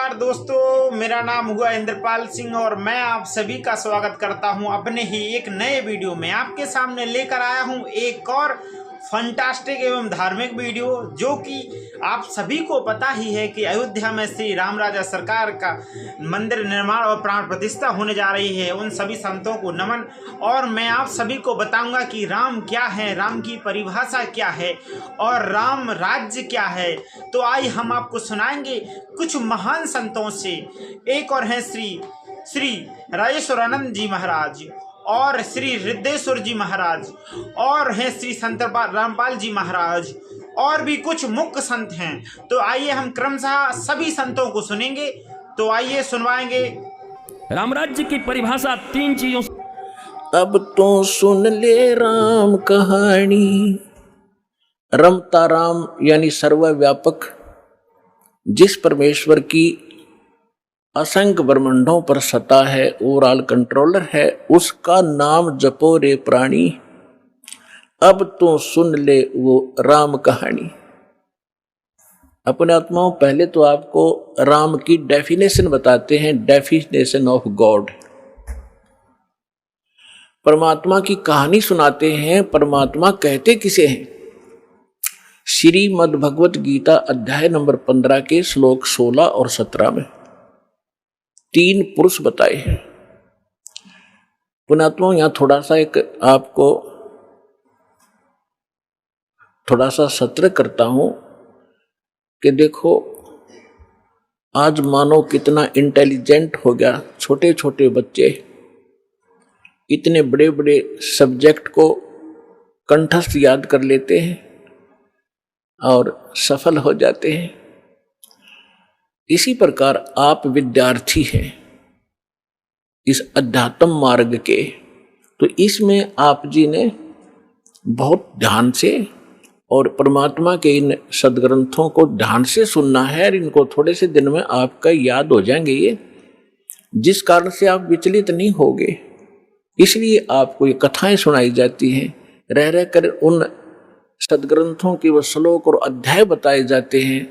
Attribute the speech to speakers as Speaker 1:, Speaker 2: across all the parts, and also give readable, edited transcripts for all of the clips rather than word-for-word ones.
Speaker 1: नमस्कार दोस्तों, मेरा नाम हुआ इंद्रपाल सिंह और मैं आप सभी का स्वागत करता हूं अपने ही एक नए वीडियो में। आपके सामने लेकर आया हूं एक और फंटास्टिक एवं धार्मिक वीडियो, जो कि आप सभी को पता ही है कि अयोध्या में श्री राम राजा सरकार का मंदिर निर्माण और प्राण प्रतिष्ठा होने जा रही है। उन सभी संतों को नमन। और मैं आप सभी को बताऊंगा कि राम क्या है, राम की परिभाषा क्या है और राम राज्य क्या है। तो आइए हम आपको सुनाएंगे कुछ महान संतों से। एक और हैं श्री राजेश्वरानंद जी महाराज और श्री रिद्धेश्वर जी महाराज और हैं श्री संत रामपाल जी महाराज और भी कुछ मुख्य संत हैं। तो आइए हम क्रमशः सभी संतों को सुनेंगे। तो आइए सुनवाएंगे।
Speaker 2: रामराज्य की परिभाषा 3 चीजों।
Speaker 3: अब तो सुन ले राम कहानी। रमता राम यानी सर्वव्यापक, जिस परमेश्वर की असंख्य ब्रह्मांडों पर सत्ता है, ओवरऑल कंट्रोलर है, उसका नाम जपो रे प्राणी। अब तो सुन ले वो राम कहानी। अपने आत्माओं, पहले तो आपको राम की डेफिनेशन बताते हैं, डेफिनेशन ऑफ गॉड। परमात्मा की कहानी सुनाते हैं। परमात्मा कहते किसे हैं? श्रीमद् भगवत गीता अध्याय नंबर 15 के श्लोक 16 और 17 में 3 पुरुष बताए हैं। पुणात्मा, यहां थोड़ा सा एक आपको थोड़ा सा सत्र करता हूं कि देखो, आज मानो कितना इंटेलिजेंट हो गया। छोटे छोटे बच्चे इतने बड़े बड़े सब्जेक्ट को कंठस्थ याद कर लेते हैं और सफल हो जाते हैं। इसी प्रकार आप विद्यार्थी हैं इस अध्यात्म मार्ग के, तो इसमें आप जी ने बहुत ध्यान से और परमात्मा के इन सदग्रंथों को ध्यान से सुनना है। और इनको थोड़े से दिन में आपका याद हो जाएंगे ये, जिस कारण से आप विचलित नहीं होगे। इसलिए आपको ये कथाएं सुनाई जाती हैं, रह रह कर उन सदग्रंथों के वो श्लोक और अध्याय बताए जाते हैं,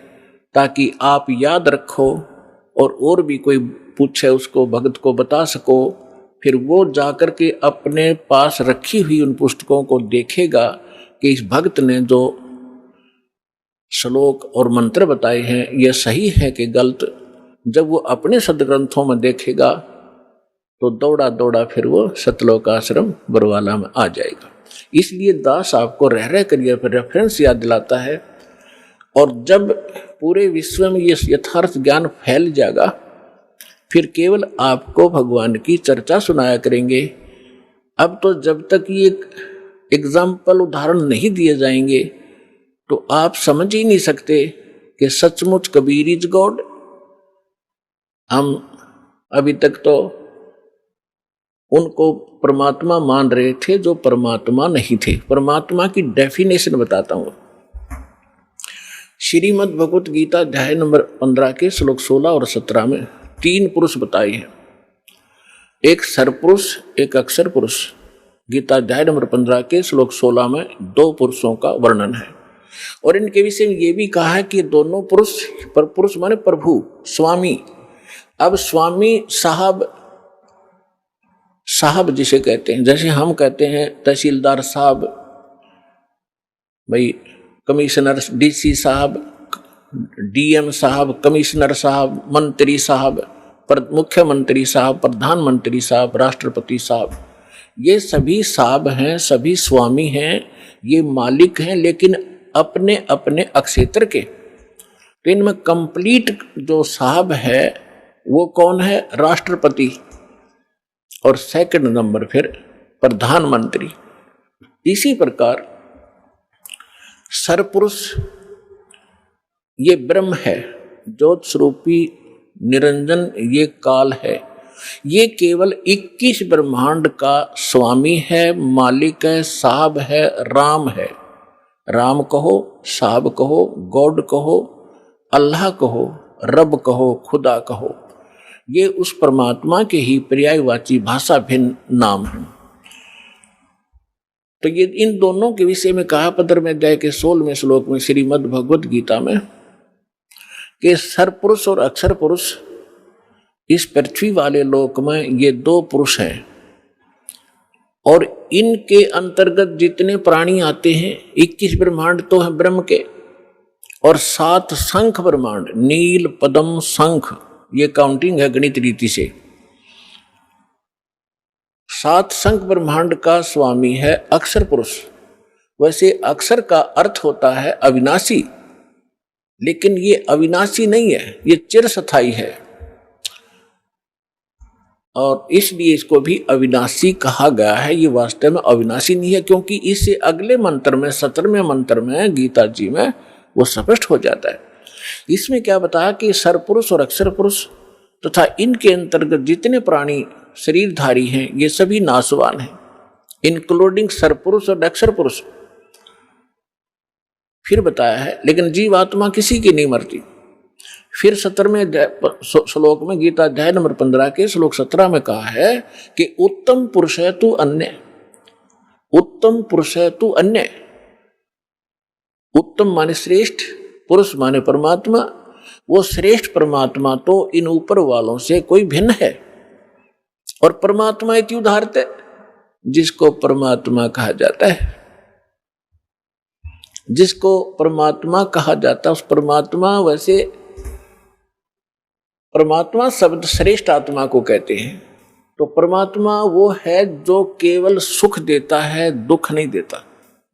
Speaker 3: ताकि आप याद रखो और भी कोई पूछे उसको, भक्त को बता सको। फिर वो जाकर के अपने पास रखी हुई उन पुस्तकों को देखेगा कि इस भक्त ने जो श्लोक और मंत्र बताए हैं ये सही है कि गलत। जब वो अपने सदग्रंथों में देखेगा तो दौड़ा दौड़ा फिर वो सतलोक आश्रम बरवाला में आ जाएगा। इसलिए दास आपको रह रह कर ये रेफरेंस याद दिलाता है। और जब पूरे विश्व में ये यथार्थ ज्ञान फैल जाएगा, फिर केवल आपको भगवान की चर्चा सुनाया करेंगे। अब तो जब तक ये एग्जाम्पल उदाहरण नहीं दिए जाएंगे तो आप समझ ही नहीं सकते कि सचमुच कबीर इज गॉड। हम अभी तक तो उनको परमात्मा मान रहे थे जो परमात्मा नहीं थे। परमात्मा की डेफिनेशन बताता हूं। श्रीमद् भगवत गीता अध्याय नंबर 15 के श्लोक 16 और 17 में 3 पुरुष बताए हैं। एक सरपुरुष, एक अक्षर पुरुष। गीता अध्याय नंबर 15 के श्लोक 16 में 2 पुरुषों का वर्णन है। और इनके विषय में ये भी कहा है कि दोनों पुरुष, पर पुरुष माने प्रभु, स्वामी। अब स्वामी साहब जिसे कहते हैं, जैसे हम कहते हैं तहसीलदार साहब, भाई कमिश्नर, डीसी साहब, डीएम साहब, कमिश्नर साहब, मंत्री साहब, मुख्यमंत्री साहब, प्रधानमंत्री साहब, राष्ट्रपति साहब, ये सभी साहब हैं, सभी स्वामी हैं, ये मालिक हैं, लेकिन अपने अपने अक्षेत्र के। तो इनमें कंप्लीट जो साहब है वो कौन है? राष्ट्रपति। और सेकंड नंबर फिर प्रधानमंत्री। इसी प्रकार सरपुरुष ये ब्रह्म है, ज्योत स्वरूपी निरंजन ये काल है। ये केवल 21 ब्रह्मांड का स्वामी है, मालिक है, साहब है, राम है। राम कहो, साहब कहो, गॉड कहो, अल्लाह कहो, रब कहो, खुदा कहो, ये उस परमात्मा के ही पर्यायवाची भाषा भिन्न नाम है। तो ये इन दोनों के विषय में कहा 15वें अध्याय के 16वें श्लोक में श्रीमद् भगवत गीता में कि सरपुरुष और अक्षर पुरुष इस पृथ्वी वाले लोक में ये दो पुरुष हैं, और इनके अंतर्गत जितने प्राणी आते हैं 21 ब्रह्मांड तो हैं ब्रह्म के, और 7 शंख ब्रह्मांड, नील पद्म शंख, ये काउंटिंग है गणित रीति से। 7 शंख ब्रह्मांड का स्वामी है अक्षर पुरुष। वैसे अक्षर का अर्थ होता है अविनाशी, लेकिन ये अविनाशी नहीं है, ये चिरस्थायी है, और इसलिए इसको भी अविनाशी कहा गया है। ये वास्तव में अविनाशी नहीं है, क्योंकि इससे अगले मंत्र में 17वें मंत्र में गीता जी में वो स्पष्ट हो जाता है। इसमें क्या बताया कि सरपुरुष और अक्षर पुरुष तथा इनके अंतर्गत जितने प्राणी शरीरधारी हैं ये सभी नाशवान हैं, इंक्लूडिंग सरपुरुष और अक्षर पुरुष। फिर बताया है लेकिन जीवात्मा किसी की नहीं मरती। फिर 17वें श्लोक में गीता अध्याय नंबर 15 के श्लोक 17 में कहा है कि उत्तम पुरुष है तू अन्य, उत्तम पुरुष है तू अन्य। उत्तम माने श्रेष्ठ, पुरुष माने परमात्मा। वो श्रेष्ठ परमात्मा तो इन ऊपर वालों से कोई भिन्न है, और परमात्मा इति उदाहरते, जिसको परमात्मा कहा जाता है, जिसको परमात्मा कहा जाता है उस परमात्मा, वैसे परमात्मा शब्द श्रेष्ठ आत्मा को कहते हैं। तो परमात्मा वो है जो केवल सुख देता है, दुख नहीं देता।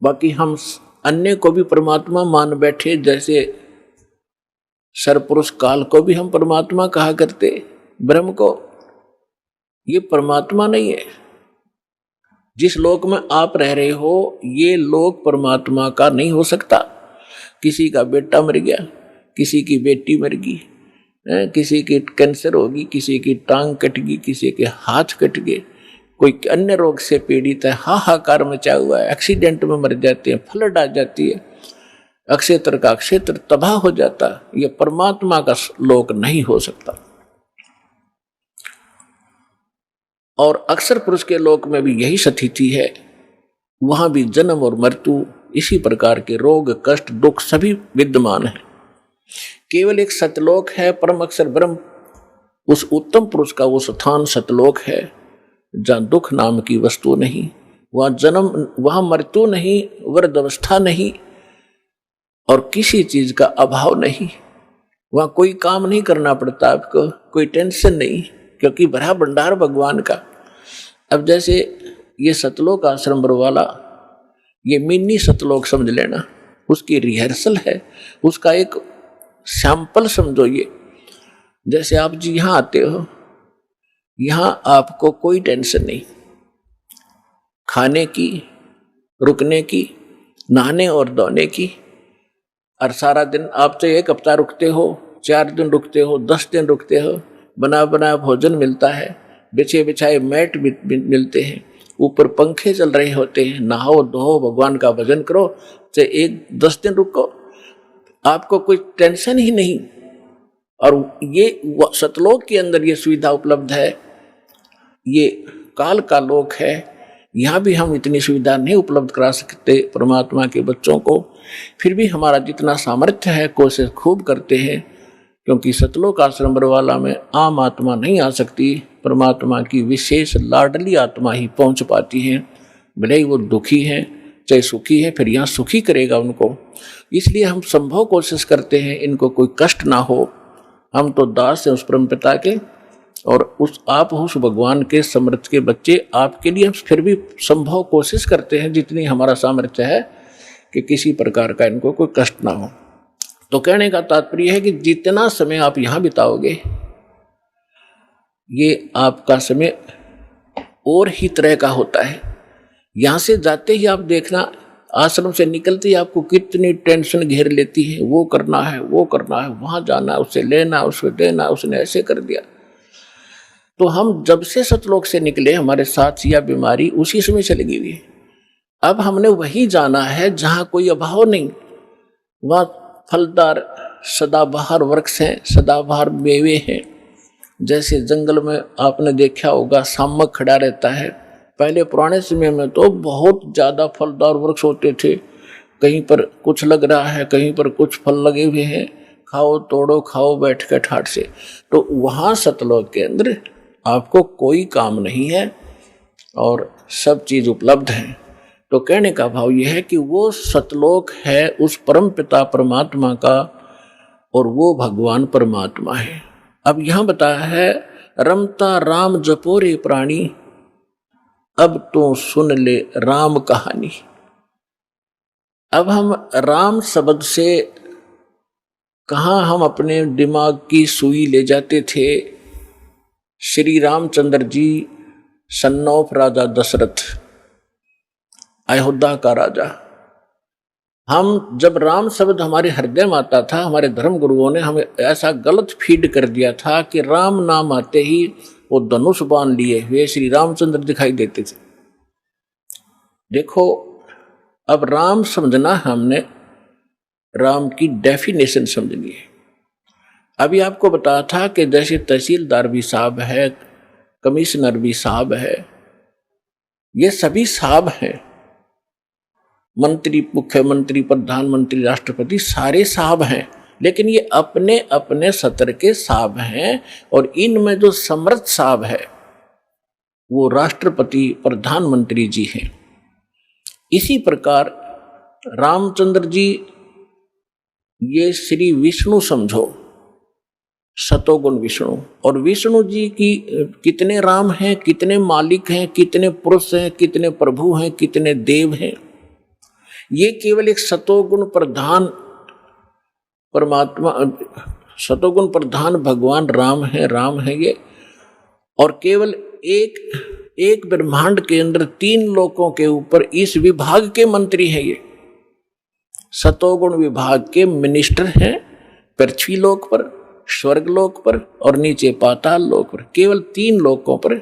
Speaker 3: बाकी हम अन्य को भी परमात्मा मान बैठे, जैसे सरपुरुष काल को भी हम परमात्मा कहा करते, ब्रह्म को। ये परमात्मा नहीं है। जिस लोक में आप रह रहे हो ये लोक परमात्मा का नहीं हो सकता। किसी का बेटा मर गया, किसी की बेटी मर गई, किसी की कैंसर होगी, किसी की टांग कट गई, किसी के हाथ कट गए, कोई अन्य रोग से पीड़ित है, हाहाकार मचा हुआ है, एक्सीडेंट में मर जाते हैं, फ्लड आ जाती है, अक्षेत्र का क्षेत्र तबाह हो जाता। ये परमात्मा का लोक नहीं हो सकता। और अक्षर पुरुष के लोक में भी यही स्थिति है। वहां भी जन्म और मृत्यु, इसी प्रकार के रोग कष्ट दुख सभी विद्यमान है। केवल एक सतलोक है, परम अक्षर ब्रह्म, उस उत्तम पुरुष का वो स्थान सतलोक है, जहां दुख नाम की वस्तु नहीं, वहां जन्म, वहां मृत्यु नहीं, वृद्ध अवस्था नहीं, और किसी चीज का अभाव नहीं। वहां कोई काम नहीं करना पड़ता आपको, कोई टेंशन नहीं, क्योंकि भरा भंडार भगवान का। अब जैसे ये सतलोक आश्रम वाला, ये मिनी सतलोक समझ लेना, उसकी रिहर्सल है, उसका एक सैंपल समझो। ये जैसे आप जी यहाँ आते हो, यहाँ आपको कोई टेंशन नहीं, खाने की, रुकने की, नहाने और धोने की, और सारा दिन आप तो 1 हफ्ता रुकते हो, 4 दिन रुकते हो, 10 दिन रुकते हो, बना बना भोजन मिलता है, बिछे बिछाए मैट मिलते हैं, ऊपर पंखे चल रहे होते हैं, नहाओ धो, भगवान का भजन करो, चाहे 10 दिन रुको, आपको कोई टेंशन ही नहीं। और ये सतलोक के अंदर ये सुविधा उपलब्ध है। ये काल का लोक है, यहाँ भी हम इतनी सुविधा नहीं उपलब्ध करा सकते परमात्मा के बच्चों को। फिर भी हमारा जितना सामर्थ्य है कोशिश खूब करते हैं, क्योंकि सतलोक आश्रम वाला में आम आत्मा नहीं आ सकती, परमात्मा की विशेष लाडली आत्मा ही पहुंच पाती है। भले ही वो दुखी है चाहे सुखी है, फिर यहाँ सुखी करेगा उनको। इसलिए हम संभव कोशिश करते हैं इनको कोई कष्ट ना हो। हम तो दास हैं उस परम पिता के, और आप उस भगवान के समर्थ के बच्चे, आपके लिए हम फिर भी संभव कोशिश करते हैं जितनी हमारा सामर्थ्य है कि किसी प्रकार का इनको कोई कष्ट ना हो। तो कहने का तात्पर्य है कि जितना समय आप यहाँ बिताओगे, ये आपका समय और ही तरह का होता है। यहाँ से जाते ही आप देखना, आश्रम से निकलते ही आपको कितनी टेंशन घेर लेती है, वो करना है, वो करना है, वहाँ जाना, उससे लेना, उससे देना, उसने ऐसे कर दिया। तो हम जब से सतलोक से निकले, हमारे साथ या बीमारी उसी समय से लगी हुई है। अब हमने वही जाना है जहाँ कोई अभाव नहीं, वहाँ फलदार सदाबहार वृक्ष हैं, सदाबहार मेवे हैं। जैसे जंगल में आपने देखा होगा शामक खड़ा रहता है, पहले पुराने समय में तो बहुत ज़्यादा फलदार वृक्ष होते थे। कहीं पर कुछ लग रहा है, कहीं पर कुछ फल लगे हुए हैं, खाओ तोड़ो खाओ बैठ के ठाट से। तो वहाँ सतलोक के अंदर आपको कोई काम नहीं है और सब चीज उपलब्ध है। तो कहने का भाव यह है कि वो सतलोक है उस परम पिता परमात्मा का और वो भगवान परमात्मा है। अब यहां बताया है रमता राम जपोरे प्राणी, अब तो सुन ले राम कहानी। अब हम राम शब्द से कहां हम अपने दिमाग की सुई ले जाते थे। श्री रामचंद्र जी सन ऑफ राजा दशरथ, अयोध्या का राजा। हम जब राम शब्द हमारे हृदय में आता था, हमारे धर्म गुरुओं ने हमें ऐसा गलत फीड कर दिया था कि राम नाम आते ही वो धनुष बाण लिए हुए श्री रामचंद्र दिखाई देते थे। देखो अब राम समझना हमने राम की डेफिनेशन समझनी है। अभी आपको बताया था कि जैसे तहसीलदार भी साहब है, कमिश्नर भी साहब है, ये सभी साहब हैं। मंत्री, मुख्यमंत्री, प्रधानमंत्री, राष्ट्रपति सारे साहब हैं, लेकिन ये अपने अपने सत्र के साहब हैं। और इनमें जो समर्थ साहब है वो राष्ट्रपति प्रधानमंत्री जी हैं। इसी प्रकार रामचंद्र जी ये श्री विष्णु समझो, सतोगुण विष्णु। और विष्णु जी की कितने राम हैं, कितने मालिक हैं, कितने पुरुष हैं, कितने प्रभु हैं, कितने देव हैं, ये केवल एक सतोगुण प्रधान परमात्मा, सतोगुण प्रधान भगवान राम है ये। और केवल एक ब्रह्मांड के अंदर 3 लोकों के ऊपर इस विभाग के मंत्री हैं। ये सतोगुण विभाग के मिनिस्टर हैं, पृथ्वी लोक पर, स्वर्ग लोक पर और नीचे पाताल लोक पर। केवल 3 लोकों पर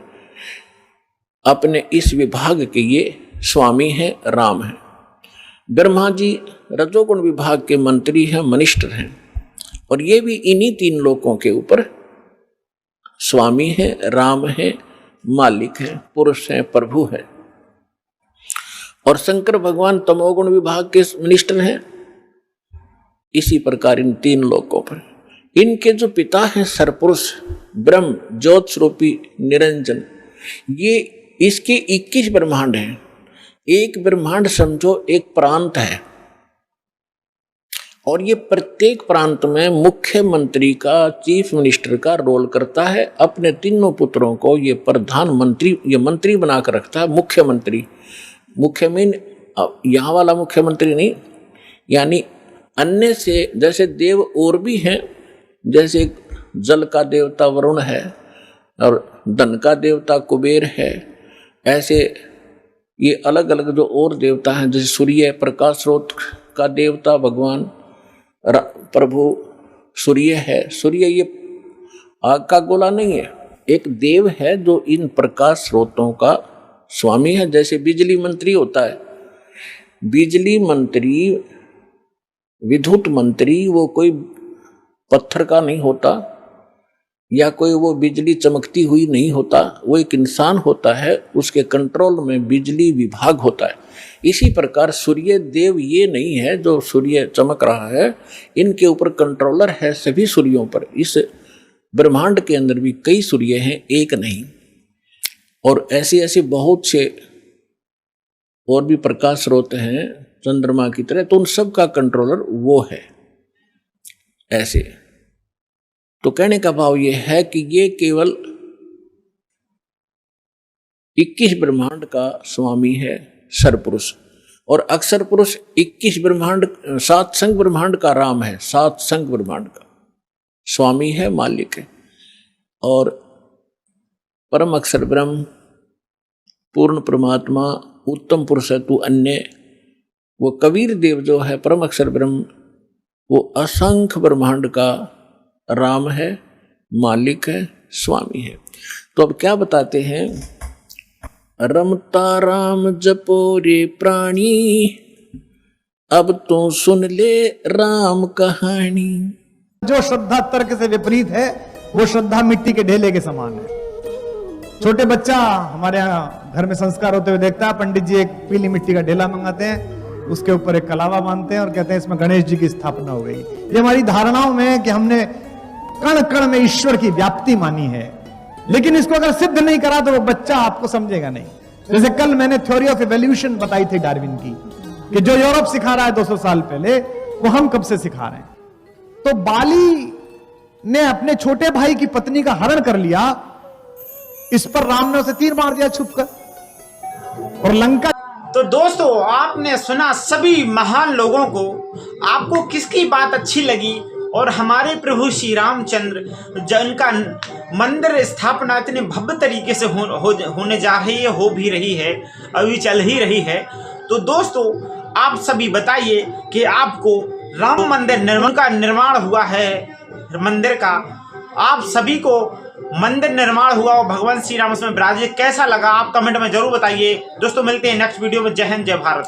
Speaker 3: अपने इस विभाग के ये स्वामी हैं, राम हैं। ब्रह्मा जी रजोगुण विभाग के मंत्री हैं, मिनिस्टर हैं, और ये भी इन्हीं 3 लोकों के ऊपर स्वामी हैं, राम हैं, मालिक हैं, पुरुष हैं, प्रभु हैं। और शंकर भगवान तमोगुण विभाग के मिनिस्टर हैं। इसी प्रकार इन 3 लोकों पर इनके जो पिता हैं सरपुरुष ब्रह्म ज्योत स्वरूपी निरंजन, ये इसके 21 ब्रह्मांड हैं। एक ब्रह्मांड समझो एक प्रांत है, और ये प्रत्येक प्रांत में मुख्यमंत्री का, चीफ मिनिस्टर का रोल करता है। अपने 3 पुत्रों को ये प्रधानमंत्री, ये मंत्री बनाकर रखता है। मुख्यमंत्री, मुख्य मीन यहाँ वाला मुख्यमंत्री नहीं, यानी अन्य से जैसे देव और भी हैं, जैसे जल का देवता वरुण है और धन का देवता कुबेर है। ऐसे ये अलग अलग जो और देवता हैं, जैसे सूर्य प्रकाश स्रोत का देवता भगवान प्रभु सूर्य है। सूर्य ये आग का गोला नहीं है, एक देव है जो इन प्रकाश स्रोतों का स्वामी है। जैसे बिजली मंत्री होता है, बिजली मंत्री, विद्युत मंत्री वो कोई पत्थर का नहीं होता या कोई वो बिजली चमकती हुई नहीं होता, वो एक इंसान होता है, उसके कंट्रोल में बिजली विभाग होता है। इसी प्रकार सूर्य देव ये नहीं है जो सूर्य चमक रहा है, इनके ऊपर कंट्रोलर है सभी सूर्यों पर। इस ब्रह्मांड के अंदर भी कई सूर्य हैं, एक नहीं। और ऐसे ऐसे बहुत से और भी प्रकाश स्रोत हैं चंद्रमा की तरह, तो उन सब का कंट्रोलर वो है। ऐसे तो कहने का भाव ये है कि ये केवल 21 ब्रह्मांड का स्वामी है सरपुरुष, और अक्षर पुरुष 21 ब्रह्मांड, 7 संग ब्रह्मांड का राम है, 7 संग ब्रह्मांड का स्वामी है, मालिक है। और परम अक्षर ब्रह्म, पूर्ण परमात्मा, उत्तम पुरुष है तू अन्य, वो कबीर देव जो है परम अक्षर ब्रह्म, वो असंख्य ब्रह्मांड का राम है, मालिक है, स्वामी है। तो अब क्या बताते हैं, रमता राम जपो रे प्राणी, अब तो सुन ले राम कहानी।
Speaker 4: जो श्रद्धा तर्क से विपरीत है वो श्रद्धा मिट्टी के ढेले के समान है। छोटे बच्चा हमारे यहाँ घर में संस्कार होते हुए देखता है, पंडित जी एक पीली मिट्टी का ढेला मंगाते हैं, उसके ऊपर एक कलावा बांधते हैं और कहते हैं इसमें गणेश जी की स्थापना हो गई। ये हमारी धारणाओं में है कि हमने कण कण में ईश्वर की व्याप्ति मानी है, लेकिन इसको अगर सिद्ध नहीं करा तो वो बच्चा आपको समझेगा नहीं। जैसे कल मैंने थ्योरी ऑफ इवोल्यूशन बताई थी डार्विन की, कि जो यूरोप सिखा रहा है 200 साल पहले, वो हम कब से सिखा रहे हैं। तो बाली ने अपने छोटे भाई की पत्नी का हरण कर लिया, इस पर राम ने उसे तीर मार दिया छुपकर, और लंका।
Speaker 1: तो दोस्तों, आपने सुना सभी महान लोगों को। आपको किसकी बात अच्छी लगी? और हमारे प्रभु श्री रामचंद्र जिनका मंदिर स्थापना इतने भव्य तरीके से होने जा रही है, हो भी रही है, अभी चल ही रही है। तो दोस्तों, आप सभी बताइए कि आपको राम मंदिर निर्माण हुआ है, मंदिर का आप सभी को मंदिर निर्माण हुआ और भगवान श्री राम उसमें विराजे, कैसा लगा? आप कमेंट में जरूर बताइए। दोस्तों, मिलते हैं नेक्स्ट वीडियो में। जय हिंद, जय भारत।